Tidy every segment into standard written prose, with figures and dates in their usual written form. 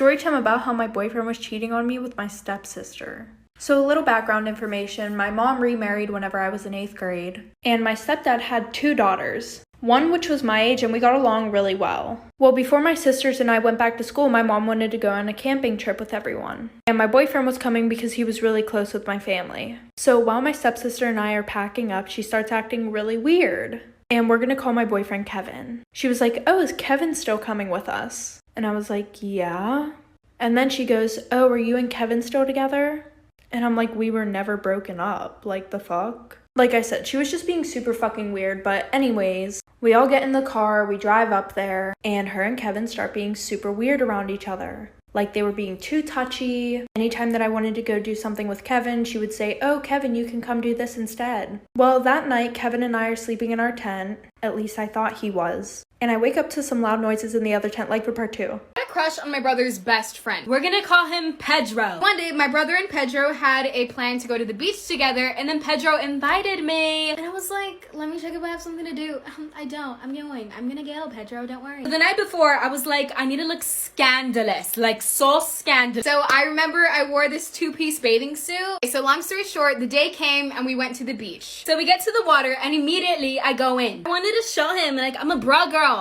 Story time about how my boyfriend was cheating on me with my stepsister. So a little background information, my mom remarried whenever I was in 8th grade, and my stepdad had 2 daughters. One which was my age and we got along really well. Well, before my sisters and I went back to school, my mom wanted to go on a camping trip with everyone. And my boyfriend was coming because he was really close with my family. So while my stepsister and I are packing up, she starts acting really weird. And we're gonna call my boyfriend Kevin. She was like, "Oh, is Kevin still coming with us?" And I was like, "Yeah." And then she goes, "Oh, are you and Kevin still together?" And I'm like, "We were never broken up. Like, the fuck?" Like I said, she was just being super fucking weird. But anyways, we all get in the car, we drive up there, and her and Kevin start being super weird around each other. Like, they were being too touchy. Anytime that I wanted to go do something with Kevin, she would say, "Oh, Kevin, you can come do this instead." Well, that night, Kevin and I are sleeping in our tent. At least I thought he was. And I wake up to some loud noises in the other tent, like for part 2. I had a crush on my brother's best friend. We're gonna call him Pedro. One day, my brother and Pedro had a plan to go to the beach together, and then Pedro invited me. And I was like, let me check if I have something to do. I don't. I'm going. I'm gonna go, Pedro. Don't worry. The night before, I was like, I need to look scandalous. Like, so scandalous. So I remember I wore this 2-piece bathing suit. So long story short, the day came and we went to the beach. So we get to the water and immediately I go in. I wanted to show him, like, I'm a bra girl.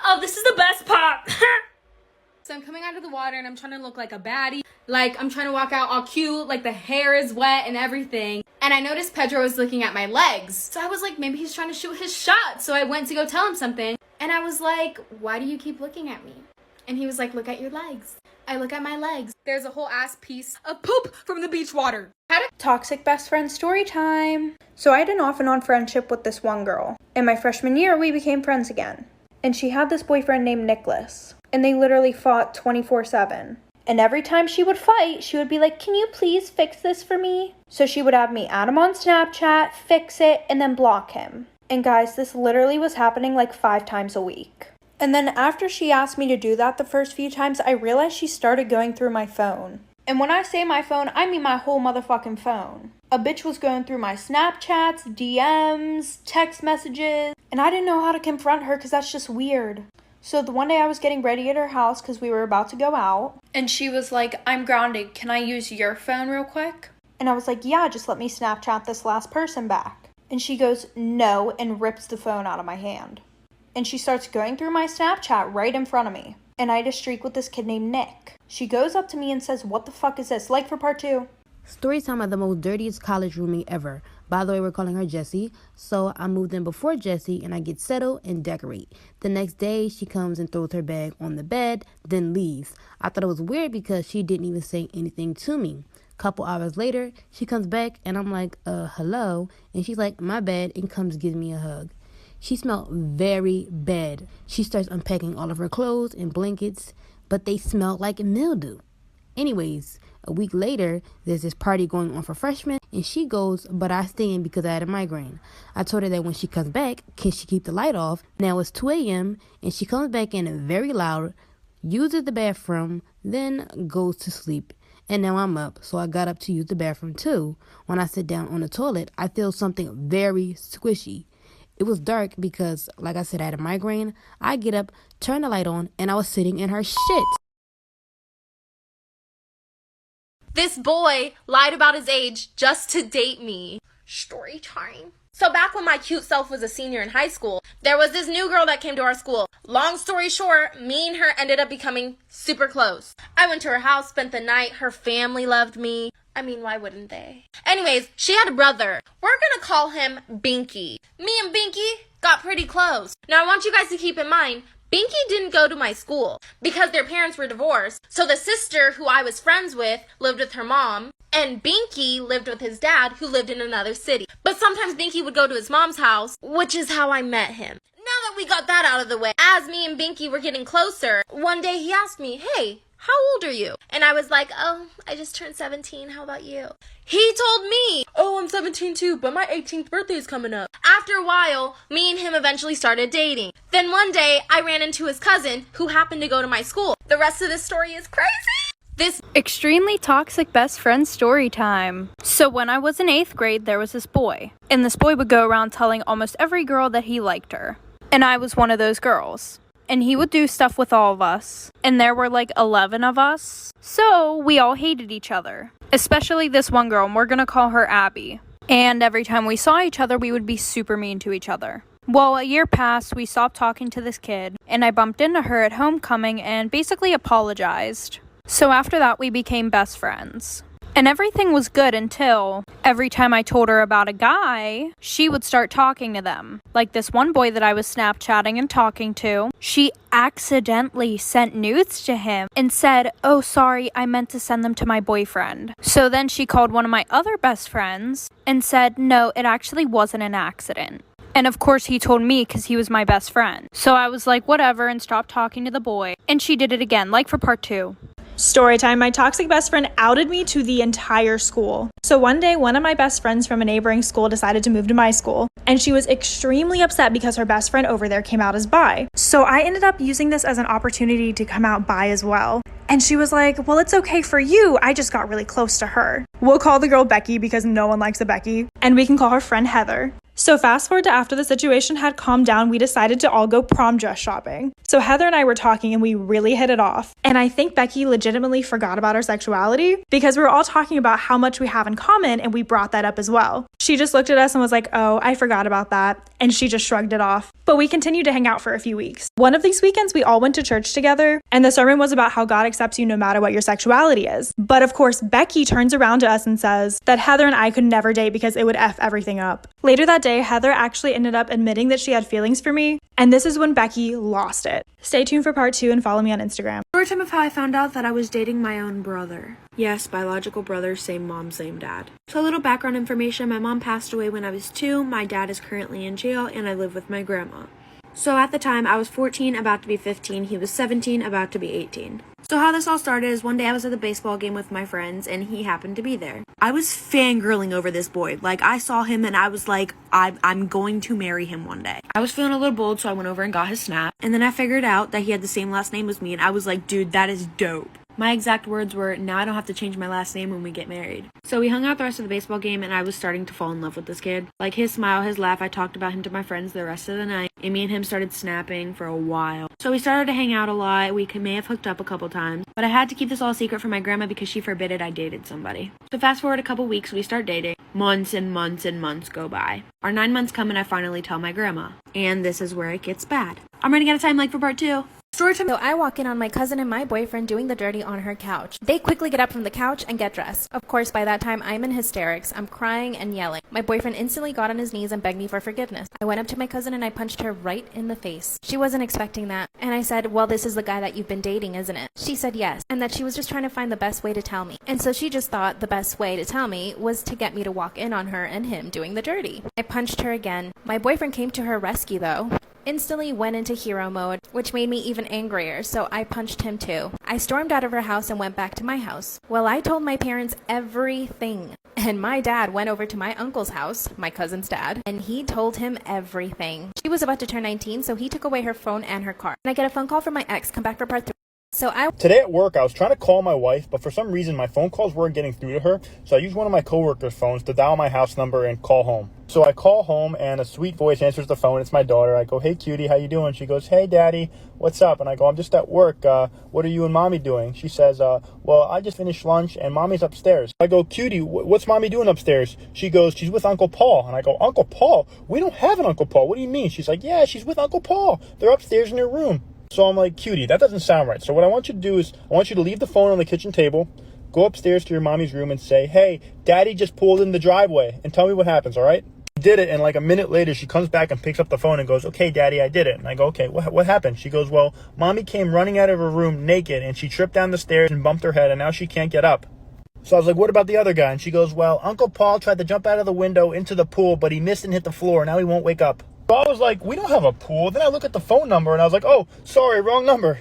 Oh, this is the best part. So I'm coming out of the water and I'm trying to look like a baddie. Like, I'm trying to walk out all cute, like the hair is wet and everything. And I noticed Pedro was looking at my legs. So I was like, maybe he's trying to shoot his shot. So I went to go tell him something. And I was like, why do you keep looking at me? And he was like, look at your legs. I look at my legs. There's a whole ass piece of poop from the beach water. Toxic best friend story time. So I had an off and on friendship with this one girl. In my freshman year, we became friends again. And she had this boyfriend named Nicholas. And they literally fought 24/7. And every time she would fight, she would be like, "Can you please fix this for me?" So she would have me add him on Snapchat, fix it, and then block him. And guys, this literally was happening like 5 times a week. And then after she asked me to do that the first few times, I realized she started going through my phone. And when I say my phone, I mean my whole motherfucking phone. A bitch was going through my Snapchats, DMs, text messages, and I didn't know how to confront her because that's just weird. So the one day I was getting ready at her house because we were about to go out, and she was like, "I'm grounded, can I use your phone real quick?" And I was like, "Yeah, just let me Snapchat this last person back." And she goes, "No," and rips the phone out of my hand. And she starts going through my Snapchat right in front of me. And I had a streak with this kid named Nick. She goes up to me and says, "What the fuck is this?" Like for part 2. Storytime of the most dirtiest college roommate ever. By the way, we're calling her Jessie. So I moved in before Jessie and I get settled and decorate. The next day, she comes and throws her bag on the bed, then leaves. I thought it was weird because she didn't even say anything to me. Couple hours later, she comes back and I'm like, hello? And she's like, "My bad," and comes give me a hug. She smelled very bad. She starts unpacking all of her clothes and blankets, but they smelled like mildew. Anyways, a week later, there's this party going on for freshmen, and she goes, but I stay in because I had a migraine. I told her that when she comes back, can she keep the light off? Now it's 2 a.m., and she comes back in very loud, uses the bathroom, then goes to sleep. And now I'm up, so I got up to use the bathroom too. When I sit down on the toilet, I feel something very squishy. It was dark because, like I said, I had a migraine. I get up, turn the light on, and I was sitting in her shit. This boy lied about his age just to date me. Story time. So back when my cute self was a senior in high school, there was this new girl that came to our school. Long story short, me and her ended up becoming super close. I went to her house, spent the night. Her family loved me. I mean, why wouldn't they? Anyways, she had a brother. We're gonna call him Binky. Me and Binky got pretty close. Now I want you guys to keep in mind, Binky didn't go to my school because their parents were divorced. So the sister who I was friends with lived with her mom, and Binky lived with his dad who lived in another city. But sometimes Binky would go to his mom's house, which is how I met him. Now that we got that out of the way, as me and Binky were getting closer, one day he asked me, "Hey, how old are you?" And I was like, "Oh, I just turned 17. How about you?" He told me, "Oh, I'm 17 too, but my 18th birthday is coming up." After a while, me and him eventually started dating. Then one day, I ran into his cousin who happened to go to my school. The rest of this story is crazy. This extremely toxic best friend story time. So when I was in 8th grade, there was this boy. And this boy would go around telling almost every girl that he liked her. And I was one of those girls. and he would do stuff with all of us. And there were like 11 of us. So we all hated each other, especially this one girl, and we're gonna call her Abby. And every time we saw each other, we would be super mean to each other. Well, a year passed, we stopped talking to this kid, and I bumped into her at homecoming and basically apologized. So after that, we became best friends. And everything was good until every time I told her about a guy, she would start talking to them. Like this one boy that I was Snapchatting and talking to, she accidentally sent nudes to him and said, "Oh, sorry, I meant to send them to my boyfriend." So then she called one of my other best friends and said, "No, it actually wasn't an accident." And of course he told me because he was my best friend. So I was like, whatever, and stopped talking to the boy. And she did it again, like for part 2. Story time. My toxic best friend outed me to the entire school. So one day, one of my best friends from a neighboring school decided to move to my school, and she was extremely upset because her best friend over there came out as bi. So I ended up using this as an opportunity to come out bi as well. And she was like, "Well, it's okay for you. I just got really close to her." We'll call the girl Becky because no one likes a Becky. And we can call her friend Heather. So fast forward to after the situation had calmed down, we decided to all go prom dress shopping. So Heather and I were talking and we really hit it off. And I think Becky legitimately forgot about our sexuality because we were all talking about how much we have in common, and we brought that up as well. She just looked at us and was like, "Oh, I forgot about that." And she just shrugged it off. But we continued to hang out for a few weeks. One of these weekends, we all went to church together, and the sermon was about how God accepts you no matter what your sexuality is. But of course, Becky turns around to us and says that Heather and I could never date because it would F everything up. Later that day, Heather actually ended up admitting that she had feelings for me, and this is when Becky lost it. Stay tuned for part 2 and follow me on Instagram. Story time of how I found out that I was dating my own brother. Yes, biological brother, same mom, same dad. So a little background information, my mom passed away when I was 2, my dad is currently in jail, and I live with my grandma. So at the time, I was 14, about to be 15, he was 17, about to be 18. So how this all started is one day I was at the baseball game with my friends, and he happened to be there. I was fangirling over this boy. Like, I saw him and I was like, I'm going to marry him one day. I was feeling a little bold, so I went over and got his snap. And then I figured out that he had the same last name as me, and I was like, dude, that is dope. My exact words were, "Now I don't have to change my last name when we get married." So we hung out the rest of the baseball game, and I was starting to fall in love with this kid. Like, his smile, his laugh, I talked about him to my friends the rest of the night, and me and him started snapping for a while. So we started to hang out a lot. We may have hooked up a couple times, but I had to keep this all secret from my grandma because she forbid I dated somebody. So fast forward a couple weeks, we start dating. Months and months and months go by. Our 9 months come, and I finally tell my grandma. And this is where it gets bad. I'm running out of time, like, for part 2. Story time. So I walk in on my cousin and my boyfriend doing the dirty on her couch. They quickly get up from the couch and get dressed. Of course, by that time, I'm in hysterics. I'm crying and yelling. My boyfriend instantly got on his knees and begged me for forgiveness. I went up to my cousin and I punched her right in the face. She wasn't expecting that. And I said, "Well, this is the guy that you've been dating, isn't it?" She said yes, and that she was just trying to find the best way to tell me. And so she just thought the best way to tell me was to get me to walk in on her and him doing the dirty. I punched her again. My boyfriend came to her rescue though. Instantly went into hero mode, which made me even angrier, so I punched him too. I stormed out of her house and went back to my house. Well, I told my parents everything. And my dad went over to my uncle's house, my cousin's dad, and he told him everything. She was about to turn 19, so he took away her phone and her car. And I get a phone call from my ex, come back for part 3. Today at work, I was trying to call my wife, but for some reason, my phone calls weren't getting through to her, so I used one of my coworkers' phones to dial my house number and call home. So I call home, and a sweet voice answers the phone. It's my daughter. I go, "Hey, cutie, how you doing?" She goes, "Hey, daddy, what's up?" And I go, "I'm just at work. What are you and mommy doing?" She says, "Well, I just finished lunch, and mommy's upstairs." I go, "Cutie, what's mommy doing upstairs?" She goes, "She's with Uncle Paul." And I go, "Uncle Paul? We don't have an Uncle Paul. What do you mean?" She's like, "Yeah, she's with Uncle Paul. They're upstairs in their room." So I'm like, "Cutie, that doesn't sound right." So what I want you to do is I want you to leave the phone on the kitchen table, go upstairs to your mommy's room and say, "Hey, daddy just pulled in the driveway," and tell me what happens, all right? Did it, and like a minute later, she comes back and picks up the phone and goes, "Okay, daddy, I did it." And I go, "Okay, what happened?" She goes, "Well, mommy came running out of her room naked, and she tripped down the stairs and bumped her head, and now she can't get up." So I was like, "What about the other guy?" And she goes, "Well, Uncle Paul tried to jump out of the window into the pool, but he missed and hit the floor. Now he won't wake up." So I was like, "We don't have a pool." Then I look at the phone number, and I was like, "Oh, sorry, wrong number."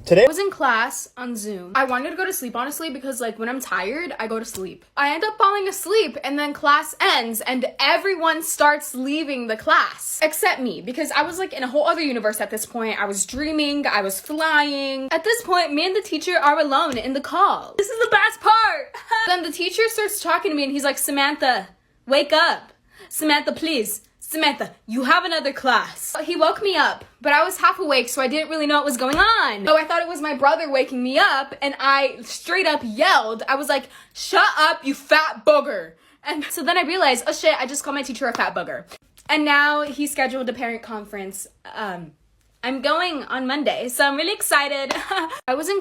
Today I was in class on Zoom. I wanted to go to sleep, honestly, because like when I'm tired, I go to sleep. I end up falling asleep and then class ends and everyone starts leaving the class. Except me, because I was like in a whole other universe at this point. I was dreaming, I was flying. At this point, me and the teacher are alone in the call. This is the best part. Then the teacher starts talking to me and he's like, "Samantha, wake up. Samantha, please. Samantha, you have another class. He woke me up, but I was half awake, so I didn't really know what was going on. So I thought it was my brother waking me up, and I straight up yelled. I was like, shut up, you fat booger. And so then I realized, oh shit, I just called my teacher a fat booger. And now he scheduled a parent conference. I'm going on Monday, so I'm really excited.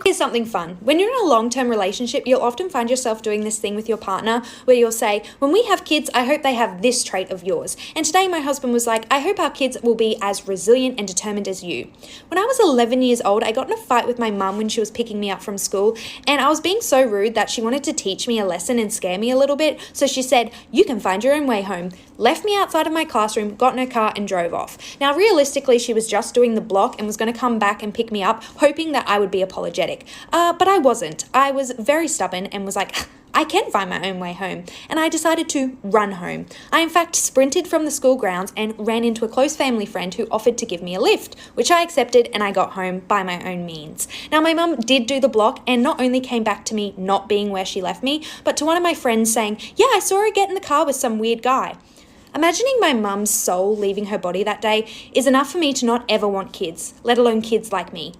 Here's something fun. When you're in a long-term relationship, you'll often find yourself doing this thing with your partner where you'll say, when we have kids, I hope they have this trait of yours. And today my husband was like, I hope our kids will be as resilient and determined as you. When I was 11 years old, I got in a fight with my mum when she was picking me up from school, and I was being so rude that she wanted to teach me a lesson and scare me a little bit. So she said, you can find your own way home. Left me outside of my classroom, got in her car and drove off. Now, realistically, she was just doing the block and was going to come back and pick me up, hoping that I would be apologetic. But I wasn't. I was very stubborn and was like, I can find my own way home. And I decided to run home. I, in fact, sprinted from the school grounds and ran into a close family friend who offered to give me a lift, which I accepted, and I got home by my own means. Now, my mum did do the block and not only came back to me not being where she left me, but to one of my friends saying, yeah, I saw her get in the car with some weird guy. Imagining my mum's soul leaving her body that day is enough for me to not ever want kids, let alone kids like me.